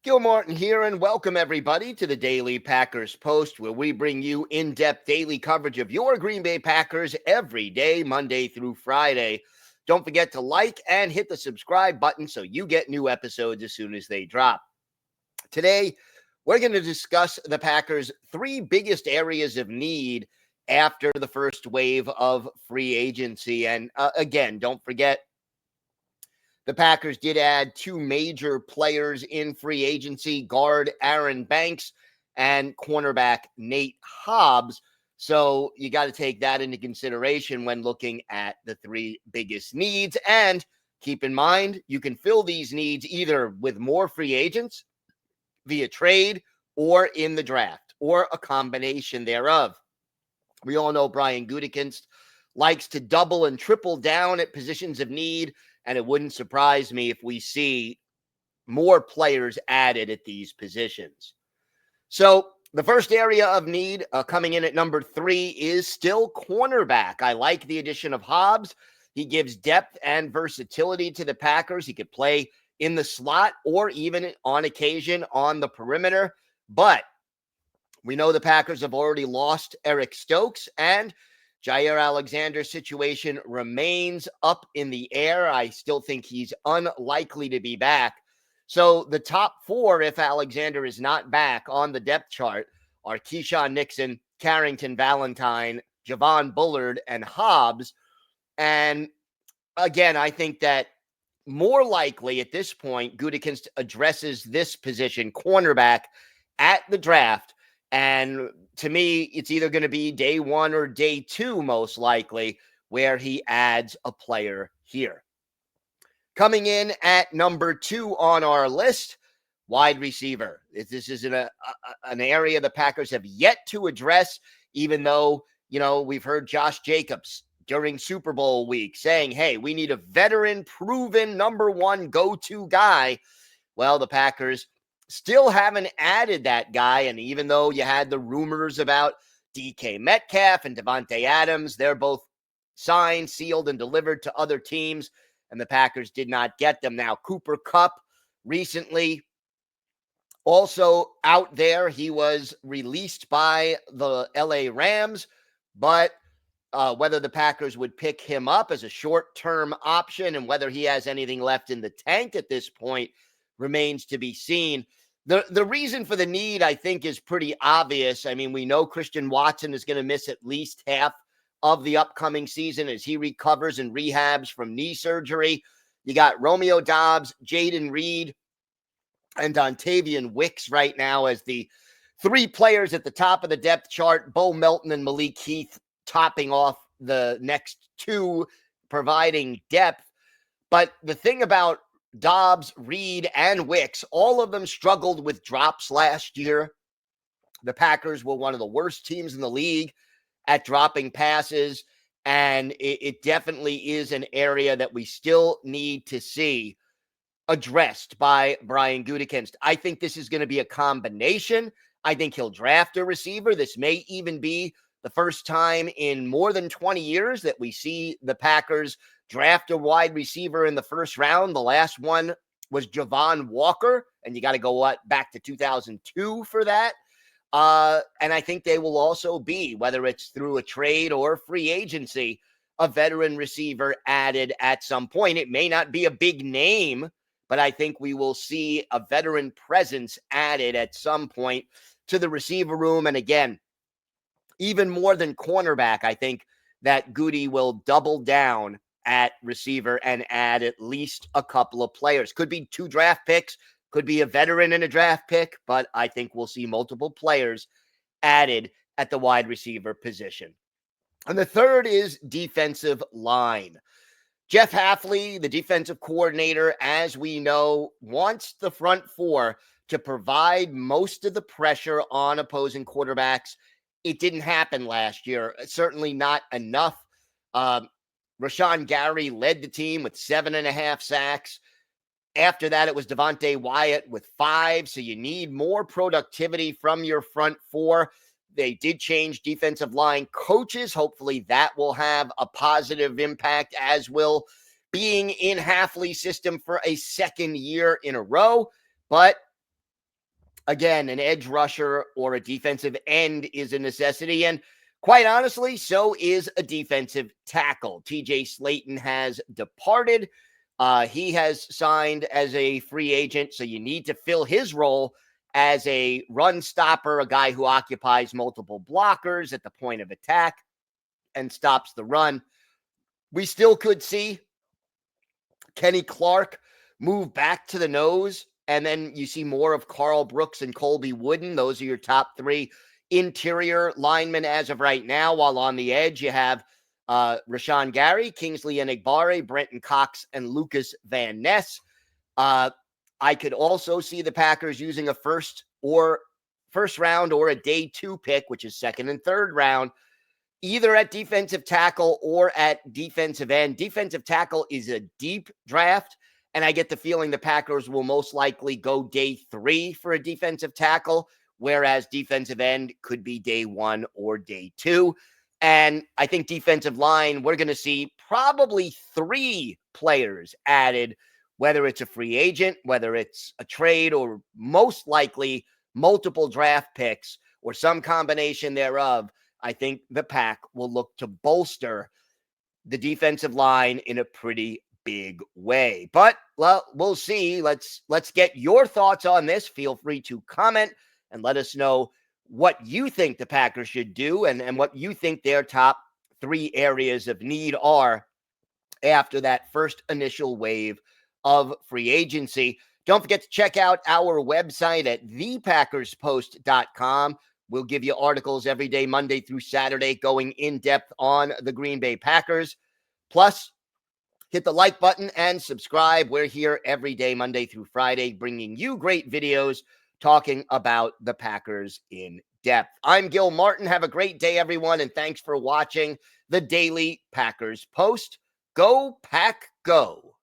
Gil Martin here, and welcome everybody to the Daily Packers Post, where we bring you in-depth daily coverage of your Green Bay Packers every day, Monday through Friday. Don't forget to like and hit the subscribe button so you get new episodes as soon as they drop. Today, we're going to discuss the Packers' three biggest areas of need after the first wave of free agency. And again, don't forget, the Packers did add two major players in free agency, guard Aaron Banks and cornerback Nate Hobbs. So you got to take that into consideration when looking at the three biggest needs. And keep in mind, you can fill these needs either with more free agents, via trade, or in the draft, or a combination thereof. We all know Brian Gutekunst likes to double and triple down at positions of need, and it wouldn't surprise me if we see more players added at these positions. So the first area of need coming in at number 3 is still cornerback. I like the addition of Hobbs. He gives depth and versatility to the Packers. He could play in the slot or even on occasion on the perimeter. But we know the Packers have already lost Eric Stokes, and Jair Alexander's situation remains up in the air. I still think he's unlikely to be back. So the top 4, if Alexander is not back on the depth chart, are Keyshawn Nixon, Carrington Valentine, Javon Bullard, and Hobbs. And again, I think that more likely at this point, Gutekunst addresses this position, cornerback, at the draft. And to me, it's either going to be day 1 or day 2, most likely, where he adds a player here. Coming in at number 2 on our list, wide receiver. This is an area the Packers have yet to address, even though, we've heard Josh Jacobs during Super Bowl week saying, hey, we need a veteran, proven number 1 go-to guy. Well, the Packers still haven't added that guy. And even though you had the rumors about DK Metcalf and Devontae Adams, they're both signed, sealed, and delivered to other teams, and the Packers did not get them. Now, Cooper Kupp recently also out there. He was released by the LA Rams, but whether the Packers would pick him up as a short-term option and whether he has anything left in the tank at this point remains to be seen. The reason for the need, I think, is pretty obvious. I mean, we know Christian Watson is going to miss at least half of the upcoming season as he recovers and rehabs from knee surgery. You got Romeo Doubs, Jaden Reed, and Dontavian Wicks right now as the 3 players at the top of the depth chart. Bo Melton and Malik Heath topping off the next 2, providing depth. But the thing about Doubs, Reed, and Wicks, all of them struggled with drops last year. The Packers were one of the worst teams in the league at dropping passes, and it definitely is an area that we still need to see addressed by Brian Gutekunst. I think this is going to be a combination. I think he'll draft a receiver. This may even be the first time in more than 20 years that we see the Packers draft a wide receiver in the first round. The last one was Javon Walker, and you got to go back to 2002 for that. And I think they will also be, whether it's through a trade or free agency, a veteran receiver added at some point. It may not be a big name, but I think we will see a veteran presence added at some point to the receiver room. And again, even more than cornerback, I think that Goody will double down at receiver and add at least a couple of players. Could be 2 draft picks, could be a veteran and a draft pick, but I think we'll see multiple players added at the wide receiver position. And the third is defensive line. Jeff Hafley, the defensive coordinator, as we know, wants the front 4 to provide most of the pressure on opposing quarterbacks. It didn't happen last year, certainly not enough. Rashawn Gary led the team with 7.5 sacks. After that, it was Devontae Wyatt with 5. So you need more productivity from your front 4. They did change defensive line coaches. Hopefully that will have a positive impact, as will being in Hafley's system for a second year in a row. But Again, an edge rusher or a defensive end is a necessity. And quite honestly, so is a defensive tackle. TJ Slayton has departed. He has signed as a free agent, so you need to fill his role as a run stopper, a guy who occupies multiple blockers at the point of attack and stops the run. We still could see Kenny Clark move back to the nose, and then you see more of Carl Brooks and Colby Wooden. Those are your top three interior linemen as of right now, while on the edge you have Rashawn Gary, Kingsley Enagbare, Brenton Cox, and Lucas Van Ness. I could also see the Packers using a first round or a day 2 pick, which is second and third round, either at defensive tackle or at defensive end. Defensive tackle is a deep draft, and I get the feeling the Packers will most likely go day 3 for a defensive tackle, whereas defensive end could be day 1 or day 2. And I think defensive line, we're going to see probably 3 players added, whether it's a free agent, whether it's a trade, or most likely multiple draft picks or some combination thereof. I think the Pack will look to bolster the defensive line in a pretty big way. But, well, we'll see. Let's get your thoughts on this. Feel free to comment and let us know what you think the Packers should do and what you think their top 3 areas of need are after that first initial wave of free agency. Don't forget to check out our website at thepackerspost.com. We'll give you articles every day, Monday through Saturday, going in depth on the Green Bay Packers. Plus, hit the like button and subscribe. We're here every day, Monday through Friday, bringing you great videos talking about the Packers in depth. I'm Gil Martin. Have a great day, everyone, and thanks for watching the Daily Packers Post. Go Pack Go!